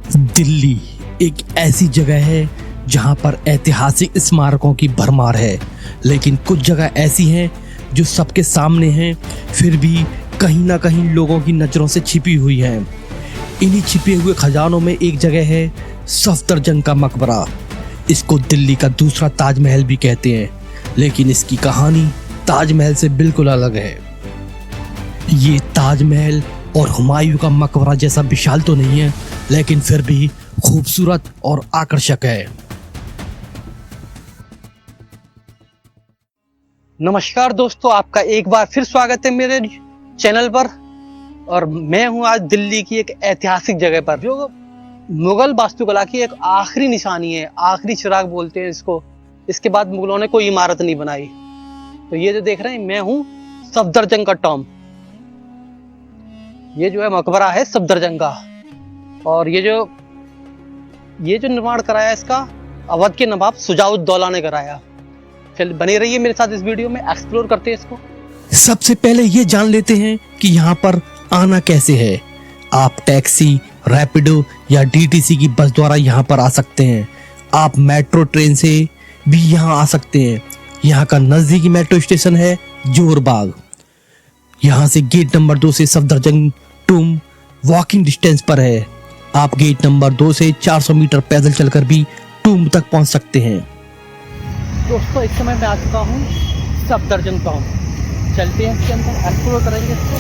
दिल्ली एक ऐसी जगह है जहां पर ऐतिहासिक स्मारकों की भरमार है, लेकिन कुछ जगह ऐसी हैं जो सबके सामने हैं, फिर भी कहीं ना कहीं लोगों की नज़रों से छिपी हुई हैं। इन्हीं छिपे हुए खजानों में एक जगह है सफदरजंग का मकबरा। इसको दिल्ली का दूसरा ताजमहल भी कहते हैं, लेकिन इसकी कहानी ताजमहल से बिल्कुल अलग है। ये ताजमहल और हुमायूं का मकबरा जैसा विशाल तो नहीं है, लेकिन फिर भी खूबसूरत और आकर्षक है। नमस्कार दोस्तों, आपका एक बार फिर स्वागत है मेरे चैनल पर। और मैं हूं आज दिल्ली की एक ऐतिहासिक जगह पर, जो मुगल वास्तुकला की एक आखिरी निशानी है, आखिरी चिराग बोलते हैं इसको। इसके बाद मुगलों ने कोई इमारत नहीं बनाई। तो ये जो देख रहे हैं, मैं हूं सफदरजंग का टॉम। ये जो है मकबरा है सफदरजंग का, और ये जो निर्माण कराया इसका अवध के नवाब शुजाउद्दौला ने कराया। चल बने रहिए मेरे साथ इस वीडियो में, एक्सप्लोर करते हैं इसको। सबसे पहले ये जान लेते हैं कि यहाँ पर आना कैसे है। आप टैक्सी, रैपिडो या डीटीसी की बस द्वारा यहाँ पर आ सकते हैं। आप मेट्रो ट्रेन से भी यहाँ आ सकते हैं। यहाँ का नजदीकी मेट्रो स्टेशन है जोरबाग। यहाँ से गेट नंबर 2 से सफदरजंग टूम वॉकिंग डिस्टेंस पर है। आप गेट नंबर 2 से 400 मीटर पैदल चलकर भी टूम तक पहुँच सकते हैं। दोस्तों, इस समय मैं आ चुका हूँ सफदरजंग टॉम। चलते हैं इसके अंदर, एक्सप्लोर करेंगे इसको।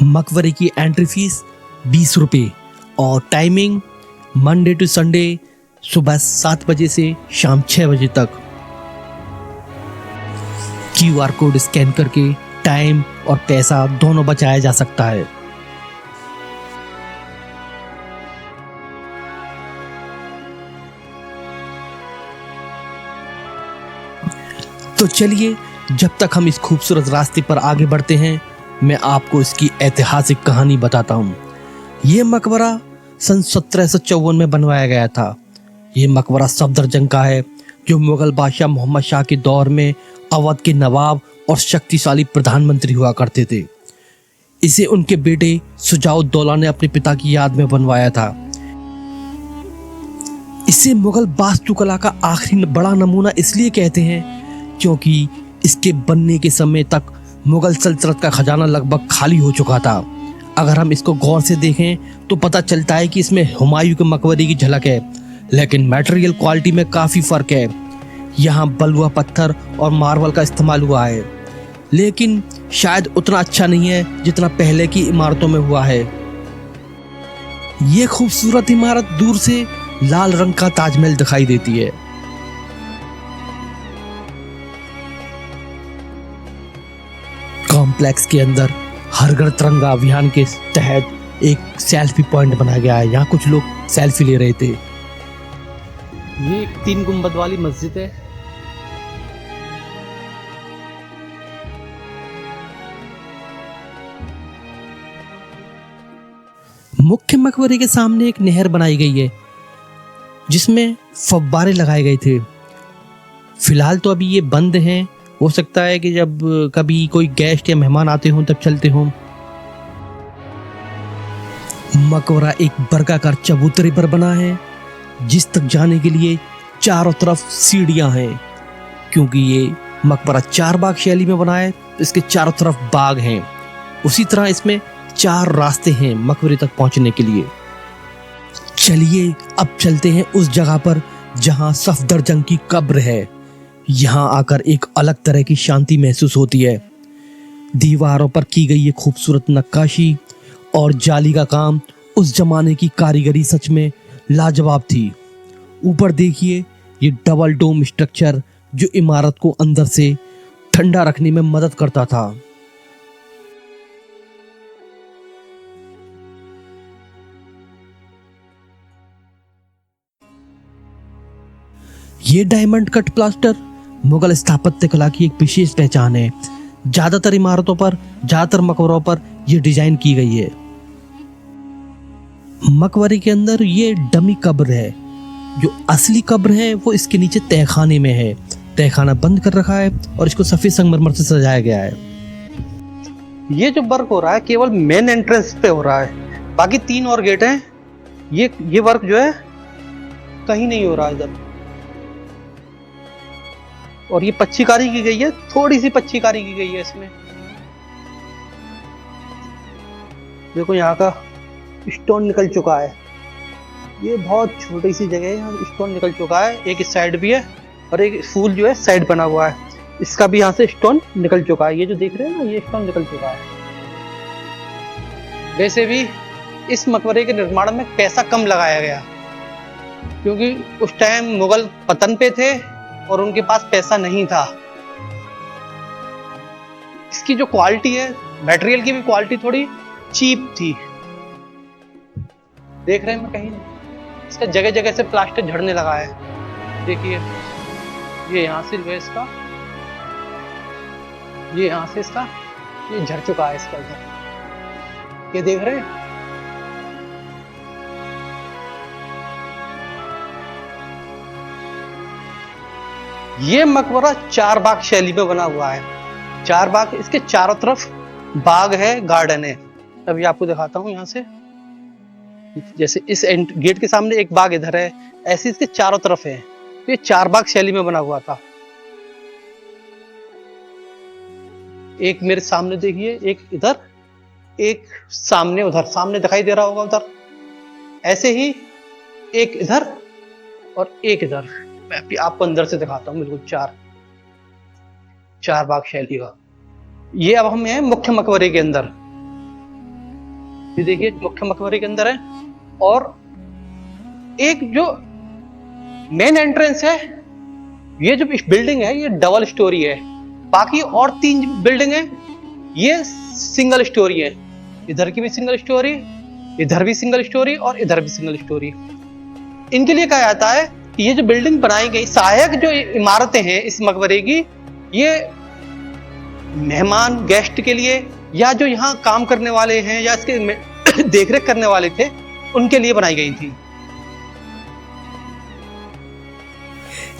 मकबरे की एंट्री फीस 20 रुपये और टाइमिंग मंडे टू संडे सुबह 7 बजे से शाम 6 बजे तक। QR कोड स्कैन करके टाइम और पैसा दोनों बचाया जा सकता है। तो चलिए, जब तक हम इस खूबसूरत रास्ते पर आगे बढ़ते हैं, मैं आपको इसकी ऐतिहासिक कहानी बताता हूँ। ये मकबरा सन 1754 में बनवाया गया था। ये मकबरा सफदरजंग का है, जो मुगल बादशाह मोहम्मद शाह के दौर में अवध के नवाब और शक्तिशाली प्रधानमंत्री हुआ करते थे। इसे उनके बेटे शुजाउद्दौला ने अपने पिता की याद में बनवाया था। इसे मुगल वास्तुकला का आखिरी बड़ा नमूना इसलिए कहते हैं क्योंकि इसके बनने के समय तक मुगल सल्तनत का खजाना लगभग खाली हो चुका था। अगर हम इसको गौर से देखें तो पता चलता है कि इसमें हुमायूं के मकबरे की झलक है, लेकिन मटेरियल क्वालिटी में काफ़ी फ़र्क है। यहाँ बलुआ पत्थर और मार्बल का इस्तेमाल हुआ है, लेकिन शायद उतना अच्छा नहीं है जितना पहले की इमारतों में हुआ है। ये खूबसूरत इमारत दूर से लाल रंग का ताजमहल दिखाई देती है। कॉम्प्लेक्स के अंदर हर घर तिरंगा अभियान के तहत एक सेल्फी पॉइंट बनाया गया है। यहाँ कुछ लोग सेल्फी ले रहे थे। ये एक 3 गुंबद वाली मस्जिद है। मुख्य मकबरे के सामने एक नहर बनाई गई है, जिसमें फव्वारे लगाए गए थे। फिलहाल तो अभी ये बंद हैं। हो सकता है कि जब कभी कोई गेस्ट या मेहमान आते हों तब चलते हों। मकबरा एक वर्गाकार चबूतरे पर बना है, जिस तक जाने के लिए चारों तरफ सीढ़ियां हैं। क्योंकि ये मकबरा 4 बाग शैली में बना है, तो इसके चारों तरफ बाग हैं। उसी तरह इसमें 4 रास्ते हैं मकबरे तक पहुंचने के लिए। चलिए अब चलते हैं उस जगह पर जहां सफदरजंग की कब्र है। यहाँ आकर एक अलग तरह की शांति महसूस होती है। दीवारों पर की गई ये खूबसूरत नक्काशी और जाली का काम उस जमाने की कारीगरी सच में लाजवाब थी। ऊपर देखिए, ये डबल डोम स्ट्रक्चर जो इमारत को अंदर से ठंडा रखने में मदद करता था। ये डायमंड कट प्लास्टर मुगल स्थापत्य कला की एक विशेष पहचान है। ज्यादातर इमारतों पर, ज्यादातर मकबरों पर यह डिजाइन की गई है। मकबरे के अंदर ये डमी कब्र है। जो असली कब्र है वो इसके नीचे तहखाने में है। तहखाना बंद कर रखा है और इसको सफेद संगमरमर से सजाया गया है। ये जो वर्क हो रहा है केवल मेन एंट्रेंस पे हो रहा है। बाकी 3 और गेट हैं। ये वर्क जो है कहीं नहीं हो रहा इधर। और ये पच्चीकारी की गई है, थोड़ी सी पच्चीकारी की गई है इसमें। देखो यहाँ का स्टोन निकल चुका है। ये बहुत छोटी सी जगह है, यहाँ स्टोन निकल चुका है। एक इस साइड भी है और एक फूल जो है साइड बना हुआ है, इसका भी यहाँ से स्टोन निकल चुका है। ये जो देख रहे हैं ना, ये स्टोन निकल चुका है। वैसे भी इस मकबरे के निर्माण में पैसा कम लगाया गया, क्योंकि उस टाइम मुगल पतन पे थे और उनके पास पैसा नहीं था। इसकी जो क्वालिटी है, मटेरियल की भी क्वालिटी थोड़ी चीप थी। देख रहे हैं मैं कहीं इसका जगह जगह से प्लास्टर झड़ने लगा है। देखिए ये यहाँ से जो है इसका, ये यहाँ से इसका ये झड़ चुका है इसका इधर। ये देख रहे हैं, ये मकबरा 4 बाग शैली में बना हुआ है। 4 बाग, इसके चारों तरफ बाग है, गार्डन है। अभी आपको दिखाता हूं यहाँ से। जैसे इस गेट के सामने एक बाग इधर है, ऐसे इसके चारों तरफ है। तो ये 4 बाग शैली में बना हुआ था। एक मेरे सामने देखिए, एक इधर, एक सामने उधर, सामने दिखाई दे रहा होगा उधर। ऐसे ही एक इधर और एक इधर। मैं अभी आपको अंदर से दिखाता हूँ। बिल्कुल 4 बाग शैली का। ये अब हम हैं मुख्य मकबरे के अंदर। ये देखिए मुख्य मकबरे के अंदर है। और एक जो मेन एंट्रेंस है, ये जो बिल्डिंग है ये डबल स्टोरी है। बाकी और 3 बिल्डिंग है ये सिंगल स्टोरी है। इधर की भी सिंगल स्टोरी, इधर भी सिंगल स्टोरी और इधर भी सिंगल स्टोरी। इनके लिए कहा जाता है कि ये जो बिल्डिंग बनाई गई, सहायक जो इमारतें हैं इस मकबरे की, ये मेहमान गेस्ट के लिए या जो यहाँ काम करने वाले हैं या इसके देखरेख करने वाले थे, उनके लिए बनाई गई थी।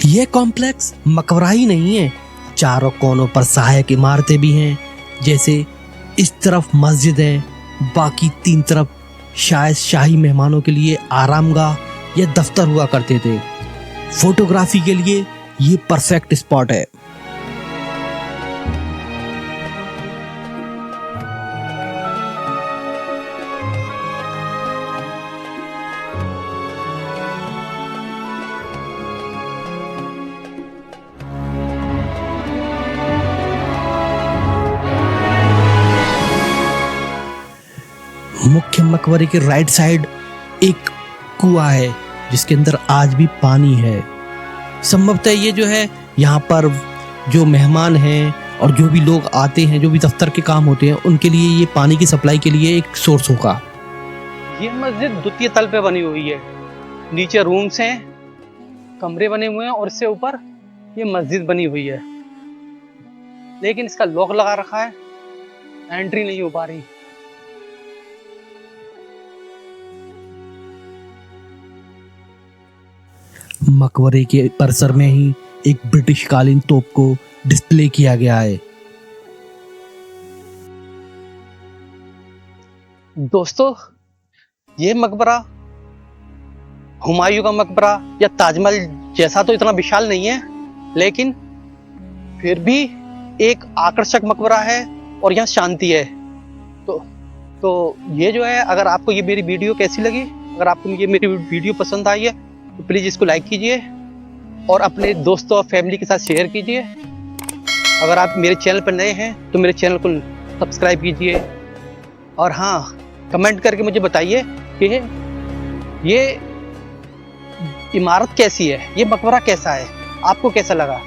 ये कॉम्प्लेक्स मकबरा ही नहीं है, चारों कोनों पर सहायक इमारतें भी हैं। जैसे इस तरफ मस्जिद है, बाकी 3 तरफ शायद शाही मेहमानों के लिए आरामगाह या दफ्तर हुआ करते थे। फोटोग्राफी के लिए ये परफेक्ट स्पॉट है। मुख्य मकबरे के राइट साइड एक कुआं है जिसके अंदर आज भी पानी है। संभवतः ये जो है यहाँ पर जो मेहमान हैं और जो भी लोग आते हैं, जो भी दफ्तर के काम होते हैं, उनके लिए ये पानी की सप्लाई के लिए एक सोर्स होगा। ये मस्जिद द्वितीय तल पे बनी हुई है। नीचे रूम्स हैं, कमरे बने हुए हैं और इससे ऊपर ये मस्जिद बनी हुई है। लेकिन इसका लॉक लगा रखा है, एंट्री नहीं हो पा रही। मकबरे के परिसर में ही एक ब्रिटिश कालीन तोप को डिस्प्ले किया गया है। दोस्तों, ये मकबरा हुमायूं का मकबरा या ताजमहल जैसा तो इतना विशाल नहीं है, लेकिन फिर भी एक आकर्षक मकबरा है और यहाँ शांति है। तो ये जो है, अगर आपको ये मेरी वीडियो कैसी लगी, अगर आपको ये मेरी वीडियो पसंद आई है तो प्लीज़ इसको लाइक कीजिए और अपने दोस्तों और फैमिली के साथ शेयर कीजिए। अगर आप मेरे चैनल पर नए हैं तो मेरे चैनल को सब्सक्राइब कीजिए। और हाँ, कमेंट करके मुझे बताइए कि ये इमारत कैसी है, ये मकबरा कैसा है, आपको कैसा लगा।